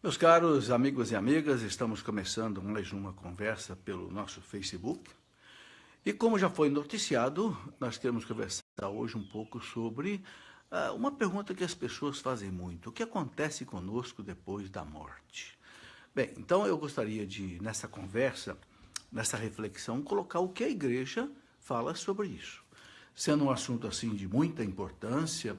Meus caros amigos e amigas, estamos começando mais uma conversa pelo nosso Facebook. E como já foi noticiado, nós queremos conversar hoje um pouco sobre uma pergunta que as pessoas fazem muito. O que acontece conosco depois da morte? Bem, então eu gostaria de, nessa conversa, nessa reflexão, colocar o que a igreja fala sobre isso. Sendo um assunto assim de muita importância,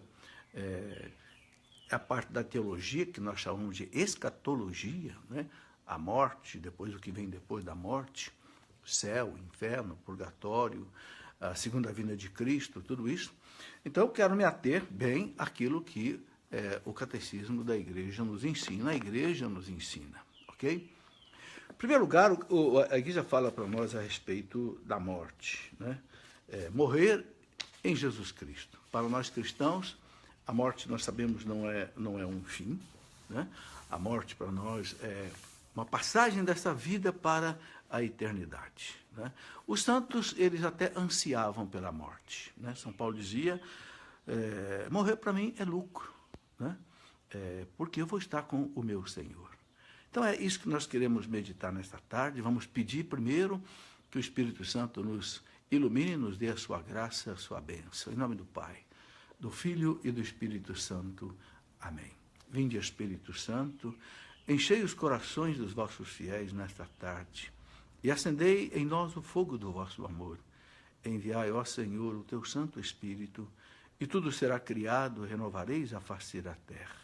a parte da teologia, que nós chamamos de escatologia, né? A morte, depois o que vem depois da morte, céu, inferno, purgatório, a segunda vinda de Cristo, tudo isso. Então eu quero me ater bem àquilo que o catecismo da igreja nos ensina, a igreja nos ensina, ok? Em primeiro lugar, a igreja fala para nós a respeito da morte, né? Morrer em Jesus Cristo. Para nós cristãos, a morte, nós sabemos, não é um fim, né? A morte para nós é uma passagem dessa vida para a eternidade, né? Os santos, eles até ansiavam pela morte, né? São Paulo dizia, morrer para mim é lucro, né? Porque eu vou estar com o meu Senhor. Então é isso que nós queremos meditar nesta tarde. Vamos pedir primeiro que o Espírito Santo nos ilumine, nos dê a sua graça, a sua bênção. Em nome do Pai, do Filho e do Espírito Santo. Amém. Vinde, Espírito Santo, enchei os corações dos vossos fiéis nesta tarde e acendei em nós o fogo do vosso amor. Enviai, ó Senhor, o teu Santo Espírito, e tudo será criado, renovareis a face da terra.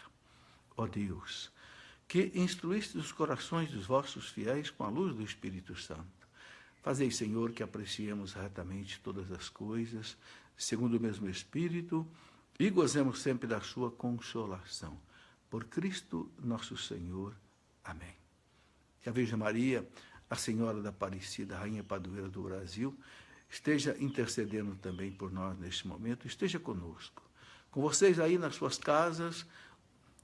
Ó Deus, que instruíste os corações dos vossos fiéis com a luz do Espírito Santo, fazei, Senhor, que apreciemos retamente todas as coisas, segundo o mesmo Espírito, e gozemos sempre da sua consolação. Por Cristo nosso Senhor. Amém. Que a Virgem Maria, a Senhora da Aparecida, Rainha Padroeira do Brasil, esteja intercedendo também por nós neste momento, esteja conosco. Com vocês aí nas suas casas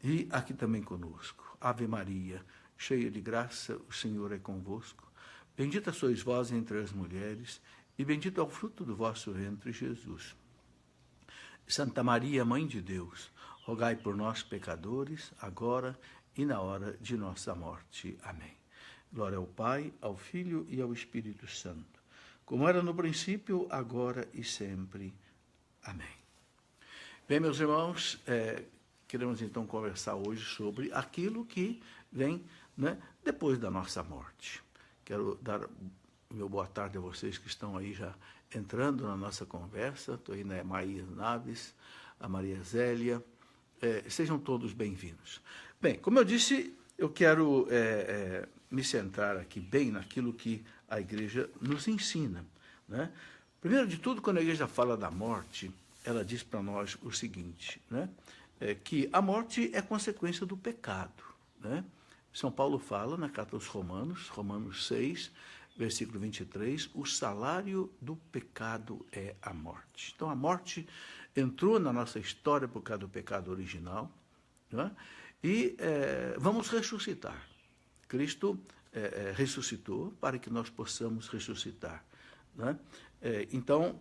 e aqui também conosco. Ave Maria, cheia de graça, o Senhor é convosco. Bendita sois vós entre as mulheres, e bendito é o fruto do vosso ventre, Jesus. Santa Maria, Mãe de Deus, rogai por nós, pecadores, agora e na hora de nossa morte. Amém. Glória ao Pai, ao Filho e ao Espírito Santo, como era no princípio, agora e sempre. Amém. Bem, meus irmãos, queremos então conversar hoje sobre aquilo que vem, né, depois da nossa morte. Quero dar meu boa tarde a vocês que estão aí já entrando na nossa conversa. Estou aí na Maria Naves, a Maria Zélia. Sejam todos bem-vindos. Bem, como eu disse, eu quero me centrar aqui bem naquilo que a igreja nos ensina, né? Primeiro de tudo, quando a igreja fala da morte, ela diz para nós o seguinte, né? Que a morte é consequência do pecado, né? São Paulo fala na carta aos Romanos, Romanos 6, versículo 23, o salário do pecado é a morte. Então, a morte entrou na nossa história por causa do pecado original, né? E vamos ressuscitar. Cristo ressuscitou para que nós possamos ressuscitar, né? Então,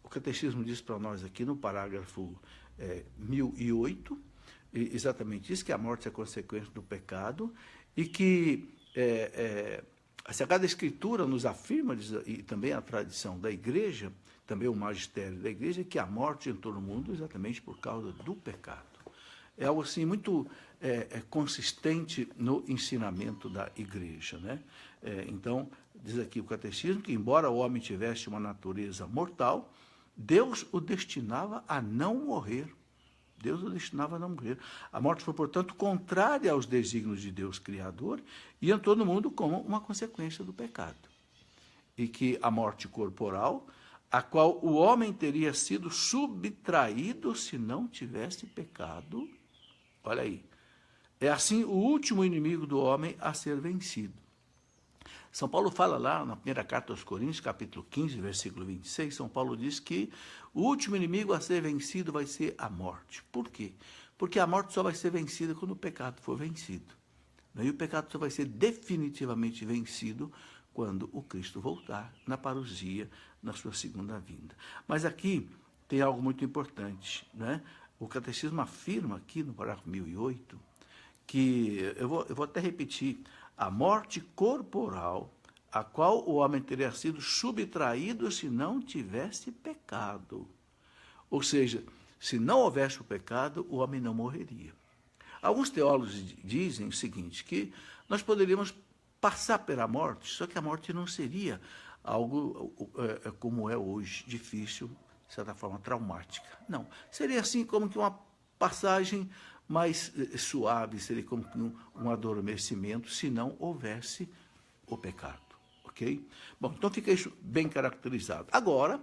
o catecismo diz para nós aqui no parágrafo 1008, exatamente isso, que a morte é consequência do pecado e que a Sagrada Escritura nos afirma, e também a tradição da igreja, também o magistério da igreja, que a morte entrou no mundo exatamente por causa do pecado. É algo assim muito consistente no ensinamento da igreja, né? Então, diz aqui o catecismo que, embora o homem tivesse uma natureza mortal, Deus o destinava a não morrer. Deus o destinava a não morrer. A morte foi, portanto, contrária aos desígnios de Deus Criador e entrou no mundo como uma consequência do pecado. E que a morte corporal, a qual o homem teria sido subtraído se não tivesse pecado, olha aí, é assim o último inimigo do homem a ser vencido. São Paulo fala lá na primeira carta aos Coríntios, capítulo 15, versículo 26, São Paulo diz que o último inimigo a ser vencido vai ser a morte. Por quê? Porque a morte só vai ser vencida quando o pecado for vencido. E o pecado só vai ser definitivamente vencido quando o Cristo voltar na parousia, na sua segunda vinda. Mas aqui tem algo muito importante, né? O catecismo afirma aqui no parágrafo 1008 que, eu vou até repetir, a morte corporal, a qual o homem teria sido subtraído se não tivesse pecado. Ou seja, se não houvesse o pecado, o homem não morreria. Alguns teólogos dizem o seguinte, que nós poderíamos passar pela morte, só que a morte não seria algo como é hoje, difícil, de certa forma traumática. Não, seria assim como que uma passagem mais suave, seria como que um adormecimento, se não houvesse o pecado, ok? Bom, então fica isso bem caracterizado. Agora,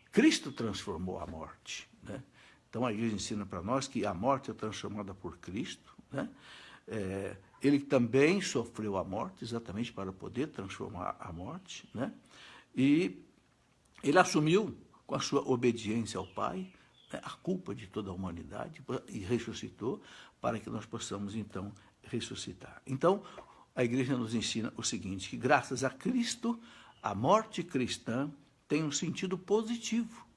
Cristo transformou a morte, né? Então a igreja ensina para nós que a morte é transformada por Cristo, né? Ele também sofreu a morte exatamente para poder transformar a morte, né? E ele assumiu com a sua obediência ao Pai, né, a culpa de toda a humanidade e ressuscitou para que nós possamos então ressuscitar. Então a igreja nos ensina o seguinte, que graças a Cristo a morte cristã tem um sentido positivo.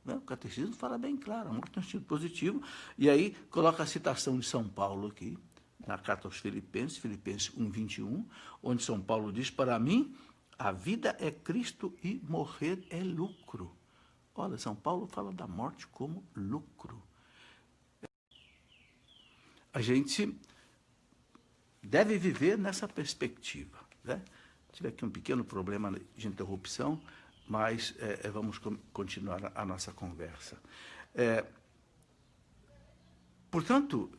O catecismo fala bem claro, a morte tem um sentido positivo, e aí coloca a citação de São Paulo aqui, na carta aos Filipenses, Filipenses 1:21, onde São Paulo diz, para mim, a vida é Cristo e morrer é lucro. Olha, São Paulo fala da morte como lucro. A gente deve viver nessa perspectiva, né? Tive aqui um pequeno problema de interrupção, mas vamos continuar a nossa conversa. Portanto,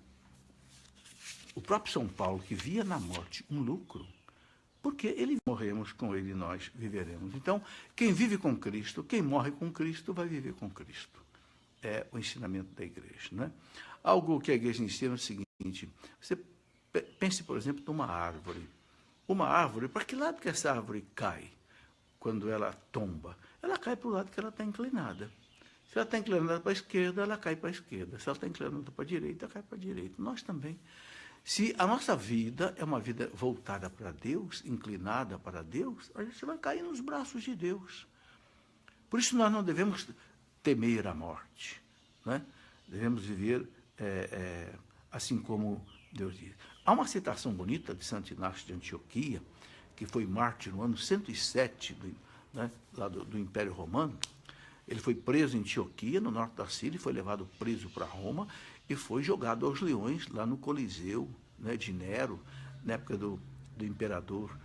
o próprio São Paulo, que via na morte um lucro, porque ele morremos com ele e nós viveremos. Então, quem vive com Cristo, quem morre com Cristo, vai viver com Cristo. É o ensinamento da igreja, né? Algo que a igreja ensina é o seguinte, você pense, por exemplo, numa árvore. Uma árvore, para que lado que essa árvore cai? Quando ela tomba, ela cai para o lado que ela está inclinada. Se ela está inclinada para a esquerda, ela cai para a esquerda. Se ela está inclinada para a direita, ela cai para a direita. Nós também. Se a nossa vida é uma vida voltada para Deus, inclinada para Deus, a gente vai cair nos braços de Deus. Por isso nós não devemos temer a morte, né? Devemos viver assim como Deus diz. Há uma citação bonita de Santo Inácio de Antioquia, que foi mártir no ano 107 lá do Império Romano. Ele foi preso em Antioquia, no norte da Síria, foi levado preso para Roma e foi jogado aos leões lá no Coliseu, né, de Nero, na época do imperador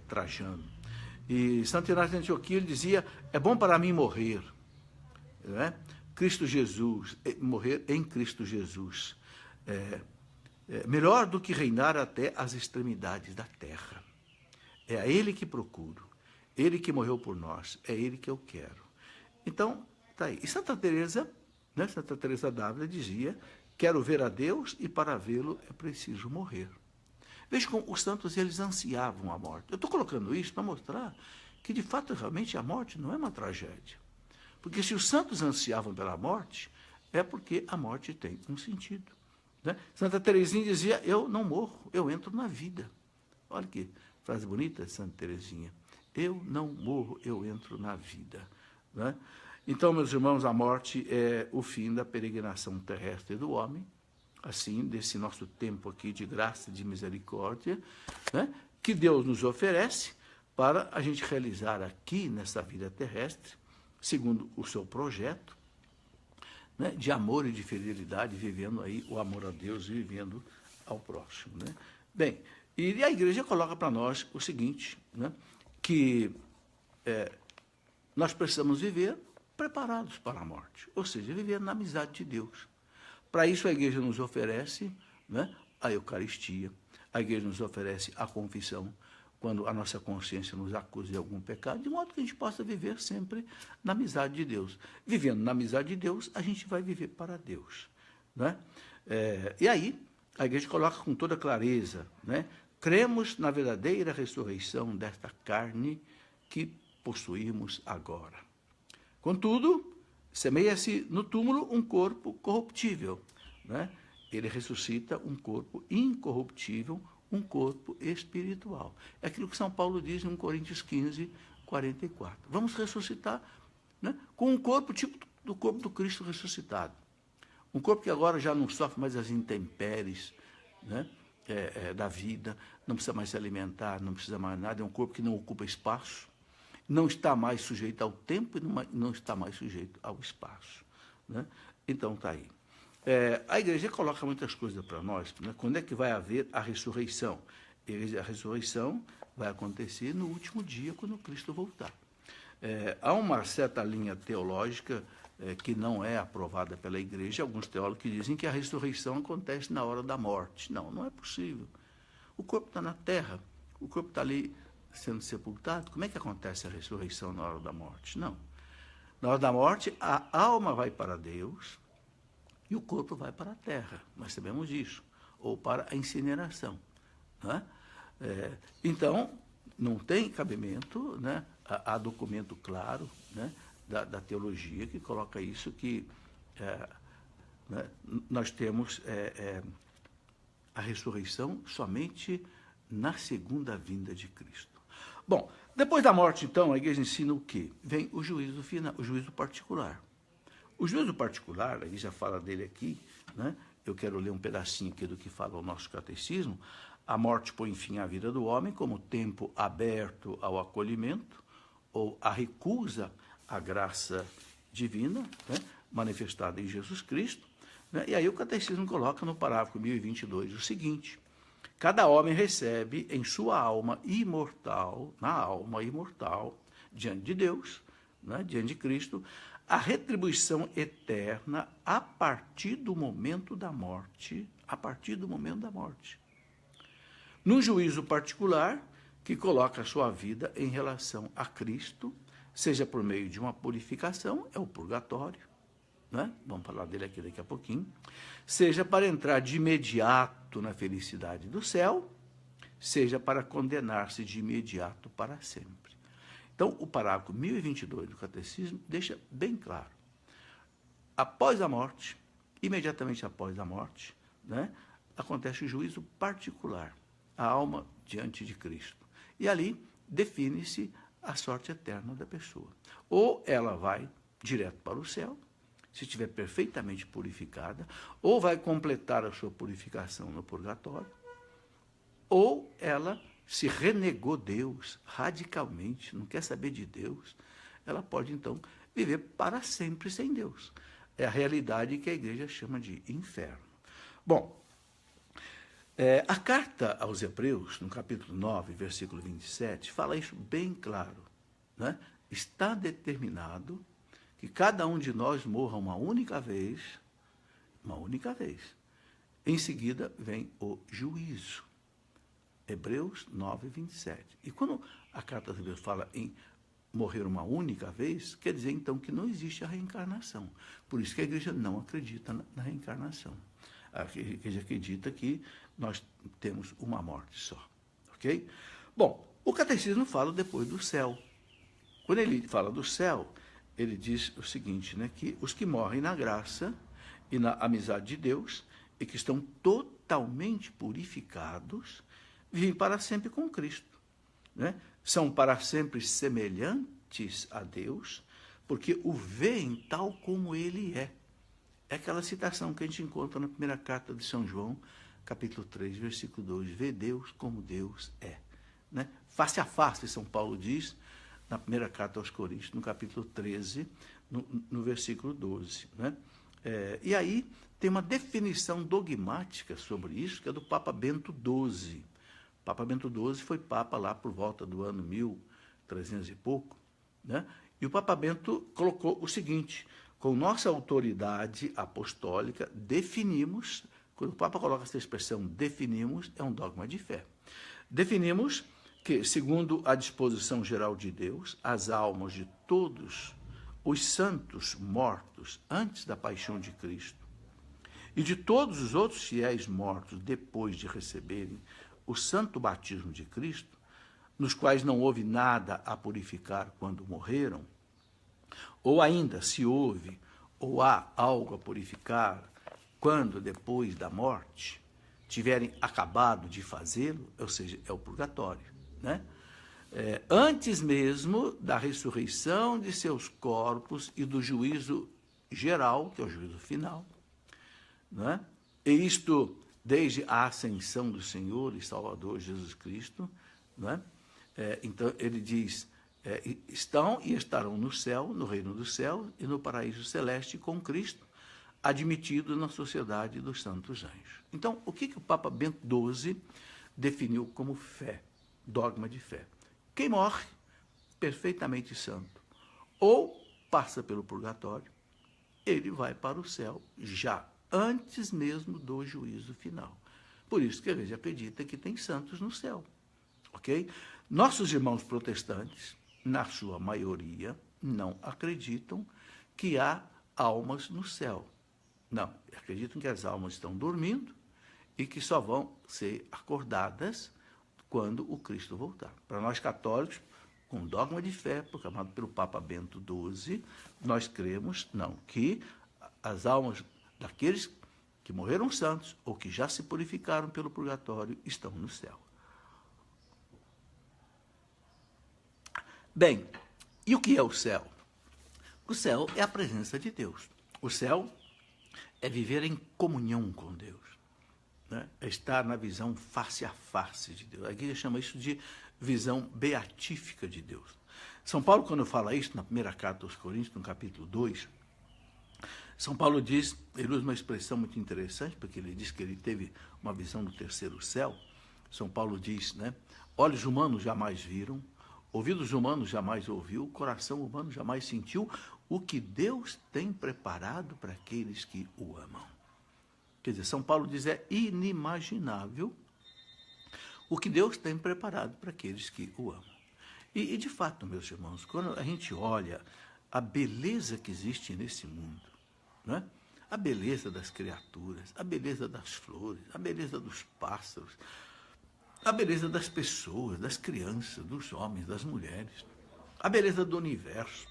Trajano. E Santo Inácio de Antioquia ele dizia, é bom para mim morrer, né? Cristo Jesus, morrer em Cristo Jesus, melhor do que reinar até as extremidades da terra. É a Ele que procuro, Ele que morreu por nós, é Ele que eu quero. Então, está aí. E Santa Teresa, né, Santa Teresa d'Ávila dizia, quero ver a Deus e para vê-lo é preciso morrer. Veja como os santos, eles ansiavam a morte. Eu estou colocando isso para mostrar que, de fato, realmente a morte não é uma tragédia. Porque se os santos ansiavam pela morte, é porque a morte tem um sentido, né? Santa Teresinha dizia, eu não morro, eu entro na vida. Olha que frase bonita de Santa Teresinha. Eu não morro, eu entro na vida, né? Então, meus irmãos, a morte é o fim da peregrinação terrestre do homem, assim, desse nosso tempo aqui de graça e de misericórdia, né, que Deus nos oferece para a gente realizar aqui nessa vida terrestre, segundo o seu projeto, né, de amor e de fidelidade, vivendo aí o amor a Deus e vivendo ao próximo, né? Bem, e a igreja coloca para nós o seguinte, né, que nós precisamos viver preparados para a morte, ou seja, viver na amizade de Deus. Para isso a igreja nos oferece, né, a Eucaristia, a igreja nos oferece a confissão, quando a nossa consciência nos acusa de algum pecado, de modo que a gente possa viver sempre na amizade de Deus. Vivendo na amizade de Deus, a gente vai viver para Deus, né? E aí, a igreja coloca com toda clareza, né, cremos na verdadeira ressurreição desta carne que possuímos agora. Contudo, semeia-se no túmulo um corpo corruptível, né? Ele ressuscita um corpo incorruptível, um corpo espiritual. É aquilo que São Paulo diz em 1 Coríntios 15, 44. Vamos ressuscitar, né, com um corpo tipo do corpo do Cristo ressuscitado. Um corpo que agora já não sofre mais as intempéries né? Da vida, não precisa mais se alimentar, não precisa mais nada, é um corpo que não ocupa espaço, não está mais sujeito ao tempo e não está mais sujeito ao espaço, né? Então, está aí. A igreja coloca muitas coisas para nós, né? Quando é que vai haver a ressurreição? A ressurreição vai acontecer no último dia, quando Cristo voltar. Há uma certa linha teológica que não é aprovada pela igreja, alguns teólogos que dizem que a ressurreição acontece na hora da morte. Não, não é possível. O corpo está na terra, o corpo está ali sendo sepultado. Como é que acontece a ressurreição na hora da morte? Não. Na hora da morte, a alma vai para Deus e o corpo vai para a terra. Nós sabemos disso. Ou para a incineração. Né? Então, não tem cabimento, né? Há documento claro, né? da teologia que coloca isso, que né? Nós temos a ressurreição somente na segunda vinda de Cristo. Bom, depois da morte, então, a igreja ensina o quê? Vem o juízo final, o juízo particular. O juízo particular, a igreja fala dele aqui, né? Eu quero ler um pedacinho aqui do que fala o nosso catecismo. A morte põe fim à vida do homem como tempo aberto ao acolhimento ou à recusa à graça divina, né, manifestada em Jesus Cristo. Né, e aí o catecismo coloca no parágrafo 1022 o seguinte: cada homem recebe em sua alma imortal, na alma imortal, diante de Deus, né, diante de Cristo, a retribuição eterna a partir do momento da morte, a partir do momento da morte. No juízo particular, que coloca a sua vida em relação a Cristo, seja por meio de uma purificação, é o purgatório, né? Vamos falar dele aqui daqui a pouquinho, seja para entrar de imediato na felicidade do céu, seja para condenar-se de imediato para sempre. Então, o parágrafo 1022 do Catecismo deixa bem claro. Após a morte, imediatamente após a morte, né, acontece o juízo particular, a alma diante de Cristo. E ali define-se a sorte eterna da pessoa. Ou ela vai direto para o céu, se estiver perfeitamente purificada, ou vai completar a sua purificação no purgatório, ou ela se renegou Deus radicalmente, não quer saber de Deus, ela pode, então, viver para sempre sem Deus. É a realidade que a igreja chama de inferno. Bom, a carta aos Hebreus, no capítulo 9, versículo 27, fala isso bem claro. Né? Está determinado que cada um de nós morra uma única vez. Em seguida vem o juízo. Hebreus 9, 27. E quando a carta aos Hebreus fala em morrer uma única vez, quer dizer, então, que não existe a reencarnação. Por isso que a igreja não acredita na reencarnação. A igreja acredita que nós temos uma morte só. Ok? Bom, o catecismo fala depois do céu. Quando ele fala do céu, ele diz o seguinte, né, que os que morrem na graça e na amizade de Deus e que estão totalmente purificados, vivem para sempre com Cristo. Né? São para sempre semelhantes a Deus, porque o veem tal como ele é. É aquela citação que a gente encontra na primeira carta de São João, capítulo 3, versículo 2, vê Deus como Deus é. Né? Face a face, São Paulo diz, na primeira carta aos Coríntios, no capítulo 13, no versículo 12. Né? E aí tem uma definição dogmática sobre isso, que é do Papa Bento XII. O Papa Bento XII foi Papa lá por volta do ano 1300 e pouco. Né? E o Papa Bento colocou o seguinte: com nossa autoridade apostólica, definimos, quando o Papa coloca essa expressão definimos, é um dogma de fé. Definimos que, segundo a disposição geral de Deus, as almas de todos os santos mortos antes da paixão de Cristo e de todos os outros fiéis mortos depois de receberem o santo batismo de Cristo, nos quais não houve nada a purificar quando morreram, ou ainda, se houve ou há algo a purificar quando, depois da morte, tiverem acabado de fazê-lo, ou seja, é o purgatório. Né? Antes mesmo da ressurreição de seus corpos e do juízo geral, que é o juízo final. Né? E isto desde a ascensão do Senhor e Salvador Jesus Cristo, não é? Então, ele diz, estão e estarão no céu, no reino do céu e no paraíso celeste com Cristo, admitido na sociedade dos santos anjos. Então, o que o Papa Bento XII definiu como fé, dogma de fé? Quem morre, perfeitamente santo, ou passa pelo purgatório, ele vai para o céu já antes mesmo do juízo final. Por isso que a igreja acredita que tem santos no céu, ok? Nossos irmãos protestantes, na sua maioria, não acreditam que há almas no céu. Não, acreditam que as almas estão dormindo e que só vão ser acordadas quando o Cristo voltar. Para nós católicos, com dogma de fé, proclamado pelo Papa Bento XII, nós cremos, não, que as almas daqueles que morreram santos ou que já se purificaram pelo purgatório estão no céu. Bem, e o que é o céu? O céu é a presença de Deus. O céu é viver em comunhão com Deus, né? É estar na visão face a face de Deus. A igreja chama isso de visão beatífica de Deus. São Paulo, quando fala isso, na primeira carta aos Coríntios, no capítulo 2, São Paulo diz, ele usa uma expressão muito interessante, porque ele diz que ele teve uma visão do terceiro céu. São Paulo diz, né? Olhos humanos jamais viram, ouvidos humanos jamais ouviu, coração humano jamais sentiu o que Deus tem preparado para aqueles que o amam. Quer dizer, São Paulo diz, é inimaginável o que Deus tem preparado para aqueles que o amam. E de fato, meus irmãos, quando a gente olha a beleza que existe nesse mundo, né? A beleza das criaturas, a beleza das flores, a beleza dos pássaros, a beleza das pessoas, das crianças, dos homens, das mulheres, a beleza do universo,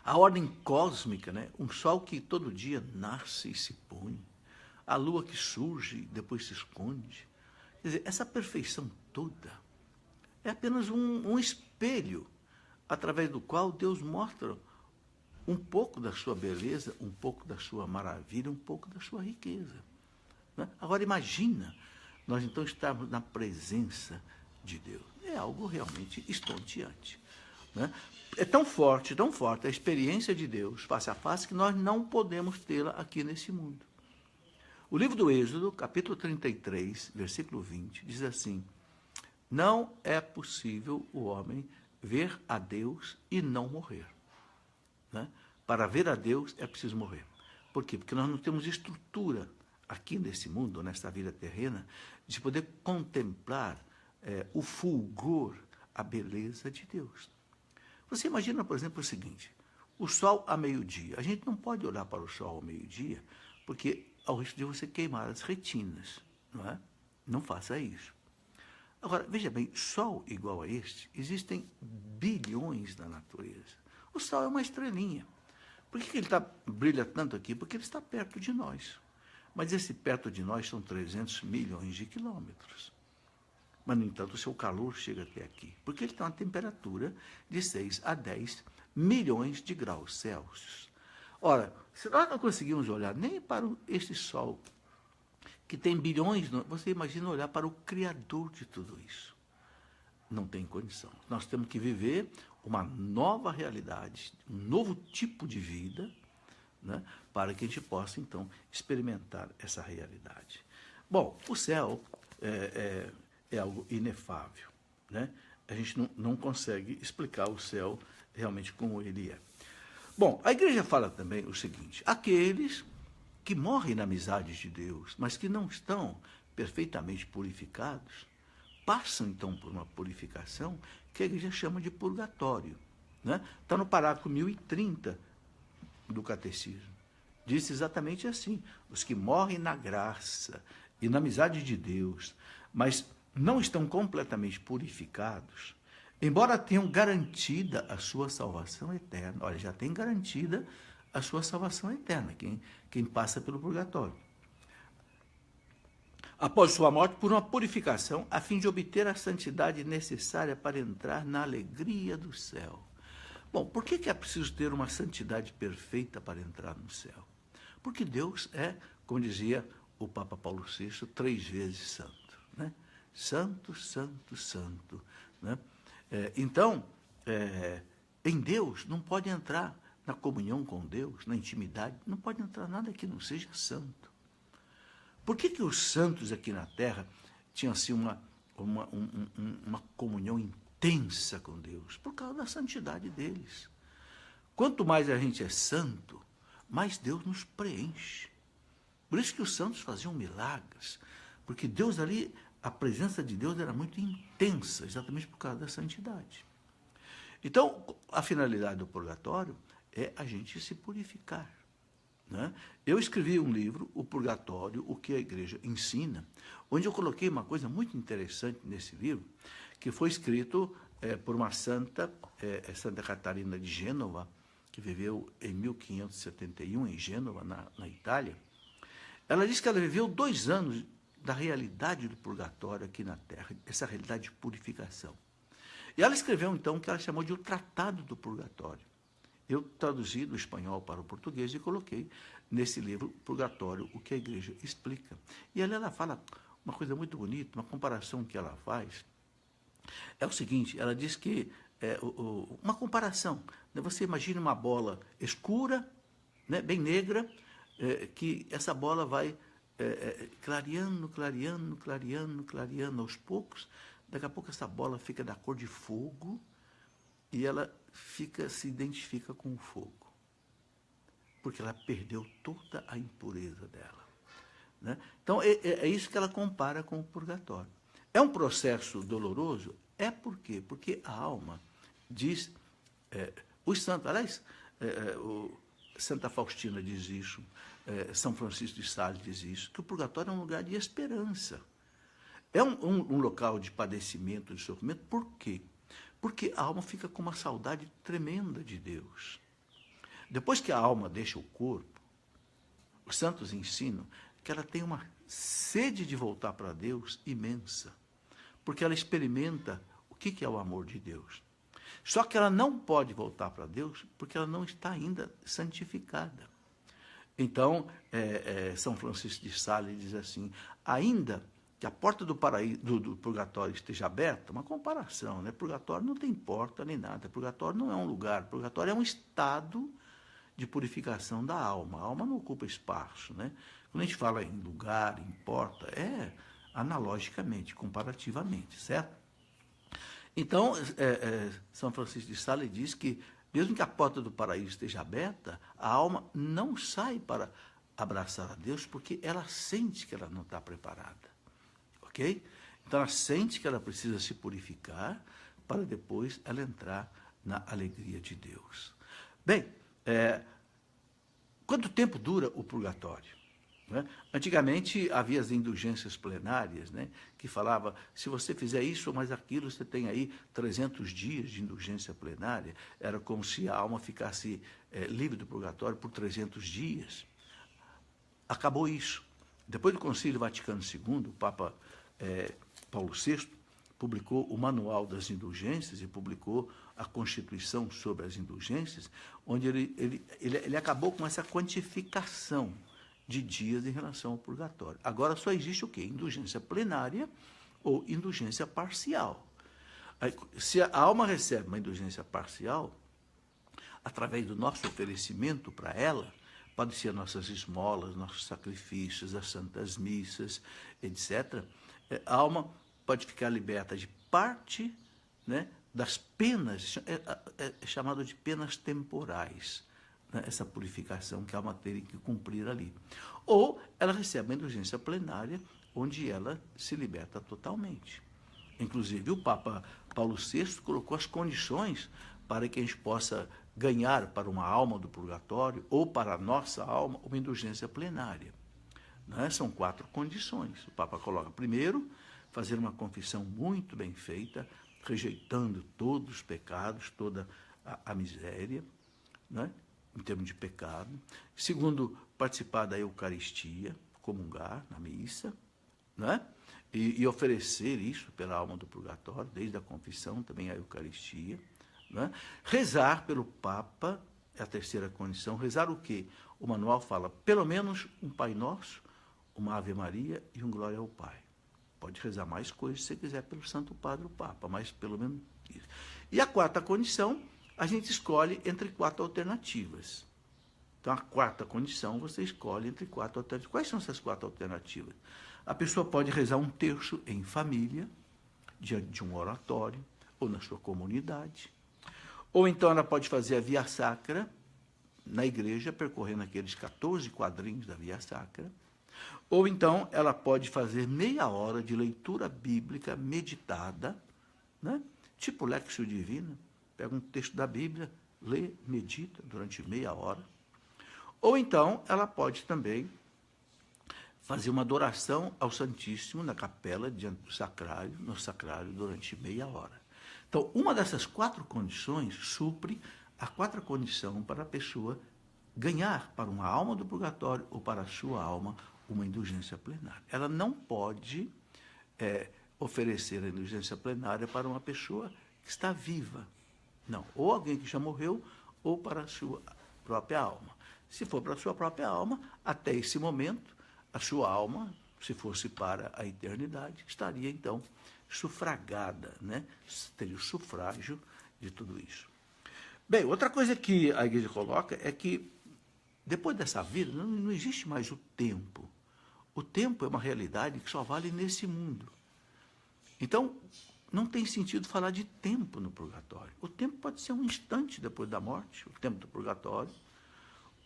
a ordem cósmica, né? Um sol que todo dia nasce e se põe, a lua que surge e depois se esconde. Quer dizer, essa perfeição toda é apenas um espelho através do qual Deus mostra um pouco da sua beleza, um pouco da sua maravilha, um pouco da sua riqueza, né? Agora imagina, nós então estarmos na presença de Deus. É algo realmente estonteante, né? É tão forte a experiência de Deus face a face que nós não podemos tê-la aqui nesse mundo. O livro do Êxodo, capítulo 33, versículo 20, diz assim: não é possível o homem ver a Deus e não morrer, né? Para ver a Deus é preciso morrer. Por quê? Porque nós não temos estrutura aqui nesse mundo, nesta vida terrena, de poder contemplar o fulgor, a beleza de Deus. Você imagina, por exemplo, o seguinte: o sol a meio-dia. A gente não pode olhar para o sol ao meio-dia, porque há o risco de você queimar as retinas, não é? Não faça isso. Agora, veja bem, sol igual a este, existem bilhões na natureza. O sol é uma estrelinha. Por que ele brilha tanto aqui? Porque ele está perto de nós. Mas esse perto de nós são 300 milhões de quilômetros. Mas, no entanto, o seu calor chega até aqui. Porque ele tem uma temperatura de 6 a 10 milhões de graus Celsius. Ora, se nós não conseguimos olhar nem para este sol, que tem bilhões, você imagina olhar para o Criador de tudo isso. Não tem condição. Nós temos que viver uma nova realidade, um novo tipo de vida, né, para que a gente possa, então, experimentar essa realidade. Bom, o céu é algo inefável, né? A gente não consegue explicar o céu realmente como ele é. Bom, a igreja fala também o seguinte: aqueles que morrem na amizade de Deus, mas que não estão perfeitamente purificados, passam então por uma purificação que a igreja chama de purgatório, né? Está no parágrafo 1030 do Catecismo. Diz exatamente assim: os que morrem na graça e na amizade de Deus, mas não estão completamente purificados, embora tenham garantida a sua salvação eterna. Olha, já tem garantida a sua salvação eterna, quem passa pelo purgatório. Após sua morte, por uma purificação, a fim de obter a santidade necessária para entrar na alegria do céu. Bom, por que é preciso ter uma santidade perfeita para entrar no céu? Porque Deus é, como dizia o Papa Paulo VI 3 vezes santo, né? Santo, santo, santo, né? Então, em Deus não pode entrar, na comunhão com Deus, na intimidade, não pode entrar nada que não seja santo. Por que os santos aqui na Terra tinham assim uma comunhão intensa com Deus? Por causa da santidade deles. Quanto mais a gente é santo, mais Deus nos preenche. Por isso que os santos faziam milagres, porque Deus ali, a presença de Deus era muito intensa, exatamente por causa da santidade. Então, a finalidade do purgatório é a gente se purificar, né? Eu escrevi um livro, O Purgatório, o que a Igreja ensina, onde eu coloquei uma coisa muito interessante nesse livro, que foi escrito por uma santa, Santa Catarina de Gênova, que viveu em 1571 em Gênova, na Itália. Ela diz que ela viveu 2 anos da realidade do purgatório aqui na Terra, essa realidade de purificação. E ela escreveu, então, o que ela chamou de o Tratado do Purgatório. Eu traduzi do espanhol para o português e coloquei nesse livro, Purgatório, o que a Igreja explica. E ali ela fala uma coisa muito bonita, uma comparação que ela faz. É o seguinte, ela diz que, uma comparação, né? Você imagina uma bola escura, né, bem negra, que essa bola vai clareando, clareando, clareando, clareando aos poucos. Daqui a pouco essa bola fica da cor de fogo e ela se identifica com o fogo, porque ela perdeu toda a impureza dela, né? Então, é isso que ela compara com o purgatório. É um processo doloroso? Por quê? Porque a alma diz, os santos, aliás, Santa Faustina diz isso, São Francisco de Sales diz isso, que o purgatório é um lugar de esperança. É um local de padecimento, de sofrimento. Por quê? Porque a alma fica com uma saudade tremenda de Deus. Depois que a alma deixa o corpo, os santos ensinam que ela tem uma sede de voltar para Deus imensa, porque ela experimenta o que é o amor de Deus. Só que ela não pode voltar para Deus porque ela não está ainda santificada. Então, São Francisco de Sales diz assim, ainda que a porta do paraíso, do purgatório esteja aberta, uma comparação, né? Purgatório não tem porta nem nada, purgatório não é um lugar, purgatório é um estado de purificação da alma. A alma não ocupa espaço, né? Quando a gente fala em lugar, em porta, analogicamente, comparativamente, certo? Então, São Francisco de Sales diz que, mesmo que a porta do paraíso esteja aberta, a alma não sai para abraçar a Deus, porque ela sente que ela não está preparada. Ok? Então, ela sente que ela precisa se purificar para depois ela entrar na alegria de Deus. Bem, quanto tempo dura o purgatório? Né? Antigamente havia as indulgências plenárias, né, que falava, se você fizer isso ou mais aquilo, você tem aí 300 dias de indulgência plenária. Era como se a alma ficasse livre do purgatório por 300 dias. Acabou isso. Depois do Concílio Vaticano II, o Papa Paulo VI publicou o Manual das Indulgências e publicou a Constituição sobre as Indulgências, onde ele acabou com essa quantificação de dias em relação ao purgatório. Agora só existe o quê? Indulgência plenária ou indulgência parcial. Aí, se a alma recebe uma indulgência parcial, através do nosso oferecimento para ela, pode ser nossas esmolas, nossos sacrifícios, as santas missas, etc., a alma pode ficar liberta de parte, né, das penas, chamado de penas temporais, né, essa purificação que a alma teria que cumprir ali. Ou ela recebe uma indulgência plenária, onde ela se liberta totalmente. Inclusive, o Papa Paulo VI colocou as condições para que a gente possa ganhar para uma alma do purgatório ou para a nossa alma uma indulgência plenária. Né? São 4 condições. O Papa coloca, primeiro, fazer uma confissão muito bem feita, rejeitando todos os pecados, toda a miséria, né, em termos de pecado. Segundo, participar da Eucaristia, comungar na missa, né, e oferecer isso pela alma do purgatório, desde a confissão, também a Eucaristia. Né. Rezar pelo Papa é a terceira condição. Rezar o quê? O manual fala, pelo menos um Pai Nosso, uma Ave Maria e um Glória ao Pai. Pode rezar mais coisas se você quiser pelo Santo Padre o Papa, mas pelo menos isso. E a quarta condição, a gente escolhe entre 4 alternativas. Então, a quarta condição, você escolhe entre 4 alternativas. Quais são essas 4 alternativas? A pessoa pode rezar um terço em família, diante de um oratório, ou na sua comunidade. Ou então ela pode fazer a Via Sacra na igreja, percorrendo aqueles 14 quadrinhos da Via Sacra. Ou então ela pode fazer meia hora de leitura bíblica meditada, né? Tipo Lectio Divina, pega um texto da Bíblia, lê, medita durante meia hora. Ou então ela pode também fazer uma adoração ao Santíssimo na capela, diante do sacrário, no sacrário, durante meia hora. Então, uma dessas 4 condições supre a 4ª condição para a pessoa ganhar para uma alma do purgatório ou para a sua alma uma indulgência plenária. Ela não pode oferecer a indulgência plenária para uma pessoa que está viva. Não, ou alguém que já morreu, ou para a sua própria alma. Se for para a sua própria alma, até esse momento, a sua alma, se fosse para a eternidade, estaria, então, sufragada, né? Teria o sufrágio de tudo isso. Bem, outra coisa que a igreja coloca é que, depois dessa vida, não existe mais o tempo. O tempo é uma realidade que só vale nesse mundo. Então, não tem sentido falar de tempo no purgatório. O tempo pode ser um instante depois da morte, o tempo do purgatório,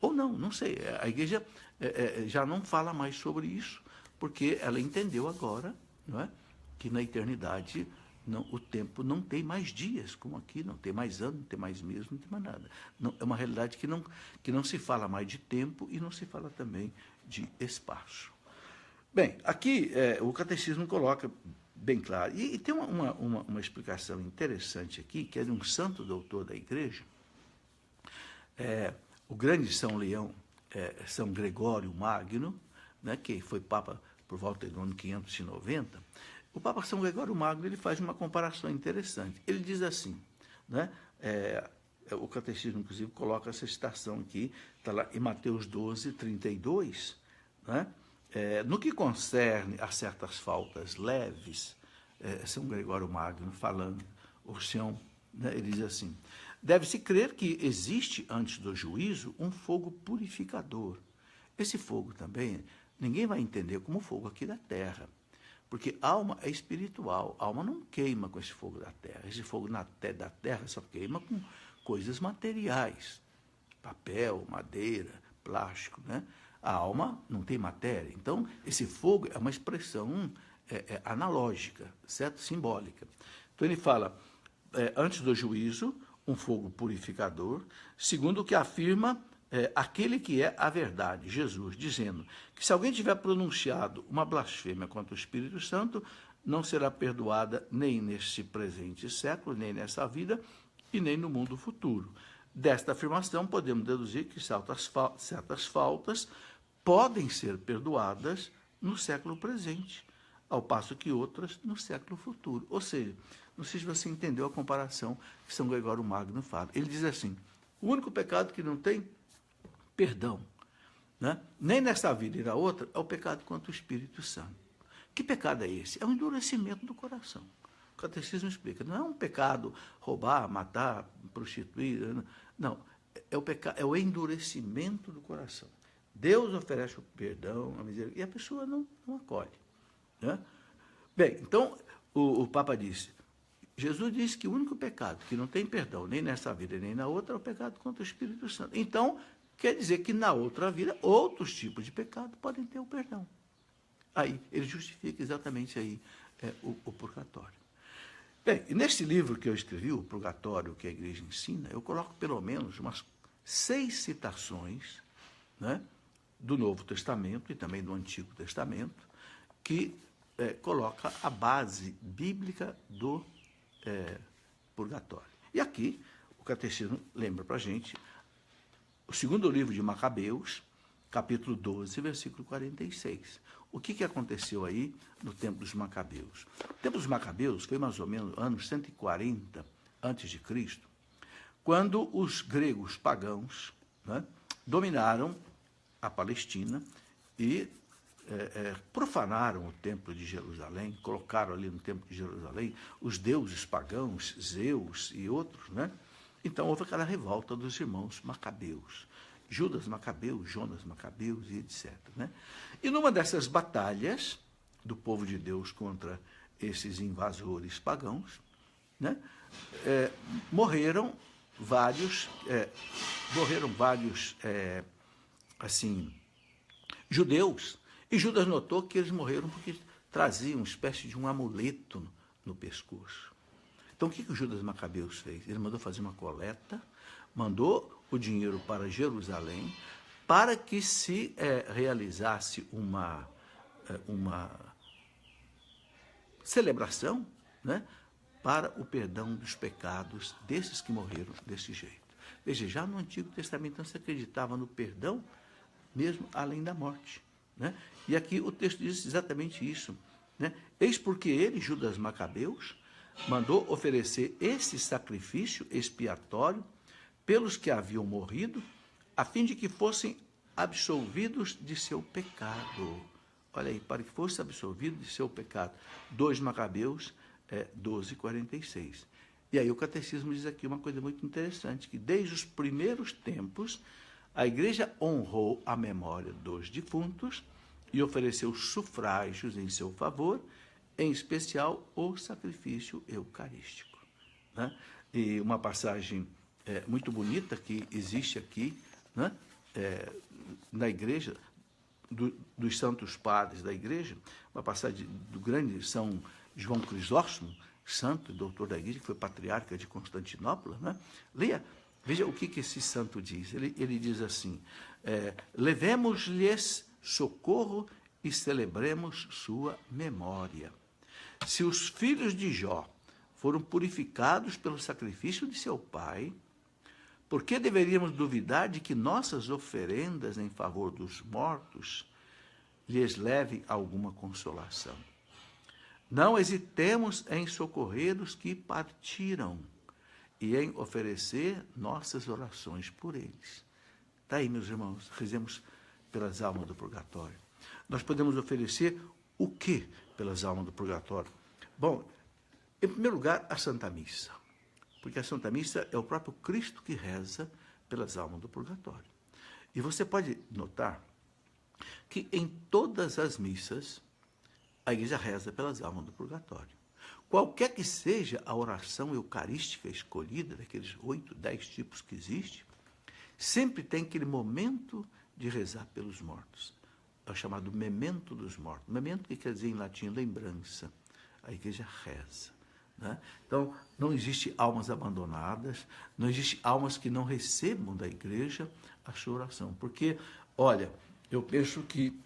ou não sei. A igreja já não fala mais sobre isso, porque ela entendeu agora, não é, que na eternidade o tempo não tem mais dias, como aqui, não tem mais anos, não tem mais meses, não tem mais nada. Não, é uma realidade que não se fala mais de tempo e não se fala também de espaço. Bem, aqui o catecismo coloca bem claro, e tem uma explicação interessante aqui, que é de um santo doutor da igreja, o grande São Leão, São Gregório Magno, né, que foi Papa por volta do ano 590, o Papa São Gregório Magno ele faz uma comparação interessante. Ele diz assim, né, o catecismo, inclusive, coloca essa citação aqui, está lá em Mateus 12, 32, né, no que concerne a certas faltas leves, São Gregório Magno falando, o Sião, né, ele diz assim, deve-se crer que existe, antes do juízo, um fogo purificador. Esse fogo também, ninguém vai entender como fogo aqui da terra, porque alma é espiritual, a alma não queima com esse fogo da terra. Esse fogo da terra só queima com coisas materiais, papel, madeira, plástico, né? A alma não tem matéria. Então, esse fogo é uma expressão analógica, certo? Simbólica. Então, ele fala, antes do juízo, um fogo purificador, segundo o que afirma aquele que é a verdade, Jesus, dizendo que se alguém tiver pronunciado uma blasfêmia contra o Espírito Santo, não será perdoada nem neste presente século, nem nessa vida, e nem no mundo futuro. Desta afirmação, podemos deduzir que certas faltas podem ser perdoadas no século presente, ao passo que outras no século futuro. Ou seja, não sei se você entendeu a comparação que São Gregório Magno fala. Ele diz assim, o único pecado que não tem perdão, né, nem nessa vida e na outra, é o pecado contra o Espírito Santo. Que pecado é esse? É o endurecimento do coração. O catecismo explica, não é um pecado roubar, matar, prostituir, não, é o endurecimento do coração. Deus oferece o perdão, a misericórdia, e a pessoa não acolhe. Né? Bem, então, o Papa disse, Jesus disse que o único pecado que não tem perdão, nem nessa vida nem na outra, é o pecado contra o Espírito Santo. Então, quer dizer que na outra vida, outros tipos de pecado podem ter o perdão. Aí, ele justifica exatamente aí o purgatório. Bem, neste livro que eu escrevi, o Purgatório que a Igreja ensina, eu coloco pelo menos umas 6 citações, né, do Novo Testamento e também do Antigo Testamento, que coloca a base bíblica do purgatório. E aqui, o catecismo lembra para a gente o segundo livro de Macabeus, capítulo 12, versículo 46. O que aconteceu aí no tempo dos Macabeus? O tempo dos Macabeus foi mais ou menos anos 140 a.C., quando os gregos pagãos, né, dominaram a Palestina e profanaram o templo de Jerusalém, colocaram ali no templo de Jerusalém os deuses pagãos, Zeus e outros, né? Então houve aquela revolta dos irmãos Macabeus, Judas Macabeu, Jonas Macabeus e etc. Né? E numa dessas batalhas do povo de Deus contra esses invasores pagãos, né? Morreram vários assim, judeus. E Judas notou que eles morreram porque traziam uma espécie de um amuleto no pescoço. Então, o que o Judas Macabeus fez? Ele mandou fazer uma coleta, mandou o dinheiro para Jerusalém, para que se realizasse uma celebração, né, para o perdão dos pecados desses que morreram desse jeito. Veja, já no Antigo Testamento não se acreditava no perdão, mesmo além da morte. Né? E aqui o texto diz exatamente isso. Né? Eis porque ele, Judas Macabeus, mandou oferecer esse sacrifício expiatório pelos que haviam morrido, a fim de que fossem absolvidos de seu pecado. Olha aí, para que fosse absolvido de seu pecado. 2 Macabeus 12:46. E aí o catecismo diz aqui uma coisa muito interessante, que desde os primeiros tempos, a igreja honrou a memória dos defuntos e ofereceu sufrágios em seu favor, em especial o sacrifício eucarístico. Né? E uma passagem muito bonita que existe aqui, né? Na igreja, dos santos padres da igreja, uma passagem do grande São João Crisóstomo, santo, doutor da igreja, que foi patriarca de Constantinopla. Né? Leia, veja o que esse santo diz. Ele diz assim, levemos-lhes socorro e celebremos sua memória. Se os filhos de Jó foram purificados pelo sacrifício de seu pai, por que deveríamos duvidar de que nossas oferendas em favor dos mortos lhes levem alguma consolação? Não hesitemos em socorrer os que partiram e em oferecer nossas orações por eles. Está aí, meus irmãos, rezemos pelas almas do purgatório. Nós podemos oferecer o que pelas almas do purgatório? Bom, em primeiro lugar, a Santa Missa. Porque a Santa Missa é o próprio Cristo que reza pelas almas do purgatório. E você pode notar que em todas as missas, a igreja reza pelas almas do purgatório. Qualquer que seja a oração eucarística escolhida, daqueles 8, 10 tipos que existe, sempre tem aquele momento de rezar pelos mortos. É o chamado memento dos mortos. Memento que quer dizer em latim lembrança. A igreja reza. Né? Então, não existe almas abandonadas, não existe almas que não recebam da igreja a sua oração. Porque, olha, eu penso que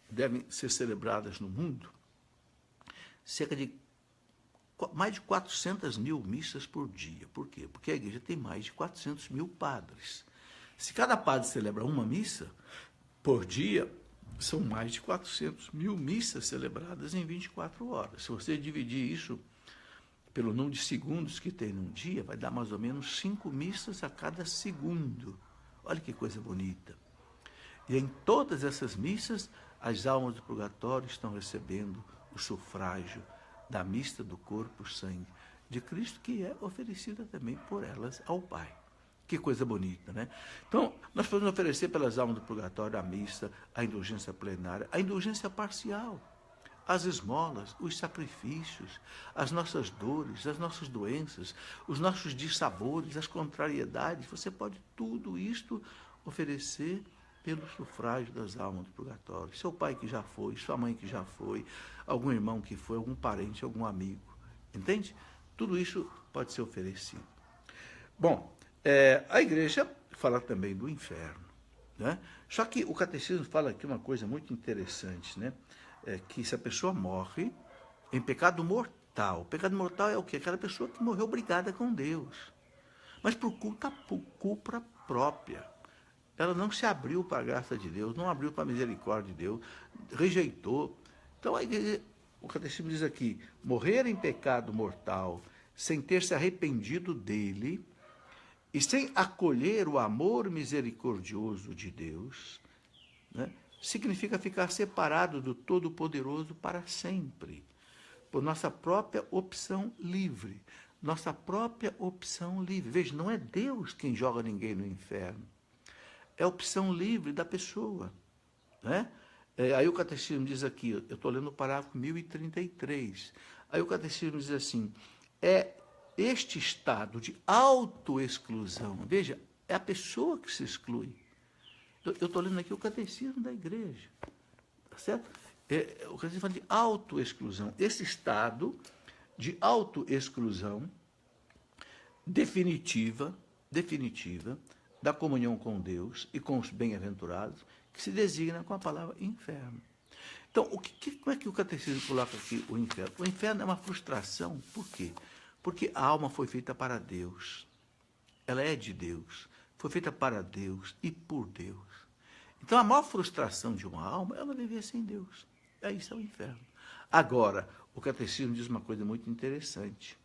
devem ser celebradas no mundo cerca de mais de 400 mil missas por dia. Por quê? Porque a igreja tem mais de 400 mil padres. Se cada padre celebra uma missa por dia, são mais de 400 mil missas celebradas em 24 horas. Se você dividir isso pelo número de segundos que tem num dia, vai dar mais ou menos 5 missas a cada segundo. Olha que coisa bonita. E em todas essas missas, as almas do purgatório estão recebendo o sufrágio da mista do corpo e sangue de Cristo, que é oferecida também por elas ao Pai. Que coisa bonita, né? Então, nós podemos oferecer pelas almas do purgatório a missa, a indulgência plenária, a indulgência parcial, as esmolas, os sacrifícios, as nossas dores, as nossas doenças, os nossos dissabores, as contrariedades. Você pode tudo isto oferecer pelo sufrágio das almas do purgatório. Seu pai que já foi, sua mãe que já foi, algum irmão que foi, algum parente, algum amigo. Entende? Tudo isso pode ser oferecido. Bom, a igreja fala também do inferno. Né? Só que o catecismo fala aqui uma coisa muito interessante, né? Que se a pessoa morre em pecado mortal. Pecado mortal é o quê? Aquela pessoa que morreu brigada com Deus. Mas por culpa própria. Ela não se abriu para a graça de Deus, não abriu para a misericórdia de Deus, rejeitou. Então, a igreja, o catecismo diz aqui, morrer em pecado mortal, sem ter se arrependido dele, e sem acolher o amor misericordioso de Deus, né? significa ficar separado do Todo-Poderoso para sempre, por nossa própria opção livre. Nossa própria opção livre. Veja, não é Deus quem joga ninguém no inferno. É a opção livre da pessoa. Né? Aí o Catecismo diz aqui, eu estou lendo o parágrafo 1033, aí o Catecismo diz assim, é este estado de autoexclusão, veja, é a pessoa que se exclui. Eu estou lendo aqui o Catecismo da Igreja, tá certo? O Catecismo fala de autoexclusão. Esse estado de autoexclusão definitiva da comunhão com Deus e com os bem-aventurados, que se designa com a palavra inferno. Então, como é que o Catecismo coloca aqui o inferno? O inferno é uma frustração. Por quê? Porque a alma foi feita para Deus. Ela é de Deus. Foi feita para Deus e por Deus. Então, a maior frustração de uma alma é ela viver sem Deus. Isso é o inferno. Agora, o Catecismo diz uma coisa muito interessante,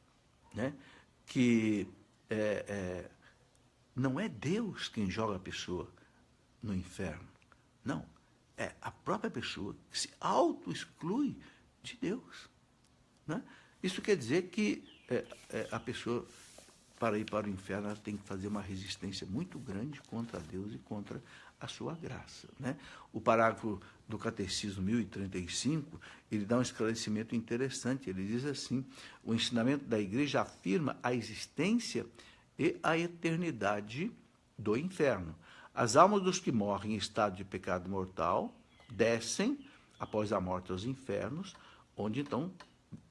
né? Que não é Deus quem joga a pessoa no inferno. Não. É a própria pessoa que se auto-exclui de Deus. Né? Isso quer dizer que a pessoa, para ir para o inferno, ela tem que fazer uma resistência muito grande contra Deus e contra a sua graça. Né? O parágrafo do Catecismo 1035, ele dá um esclarecimento interessante. Ele diz assim, o ensinamento da Igreja afirma a existência e a eternidade do inferno. As almas dos que morrem em estado de pecado mortal descem, após a morte, aos infernos, onde, então,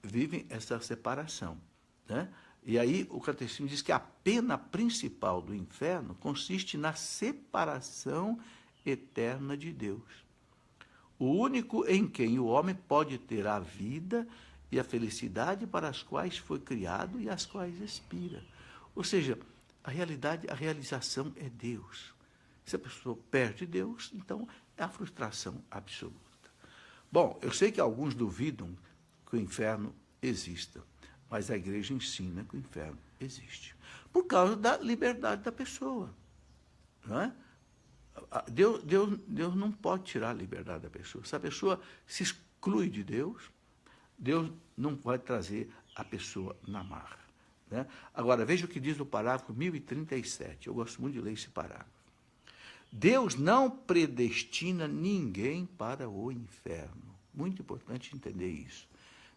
vivem essa separação. Né? E aí o Catecismo diz que a pena principal do inferno consiste na separação eterna de Deus. O único em quem o homem pode ter a vida e a felicidade para as quais foi criado e as quais expira. Ou seja, a realização é Deus. Se a pessoa perde Deus, então é a frustração absoluta. Bom, eu sei que alguns duvidam que o inferno exista, mas a Igreja ensina que o inferno existe. Por causa da liberdade da pessoa. Não é? Deus não pode tirar a liberdade da pessoa. Se a pessoa se exclui de Deus, Deus não vai trazer a pessoa na marra. Né? Agora, veja o que diz o parágrafo 1037. Eu gosto muito de ler esse parágrafo. Deus não predestina ninguém para o inferno. Muito importante entender isso.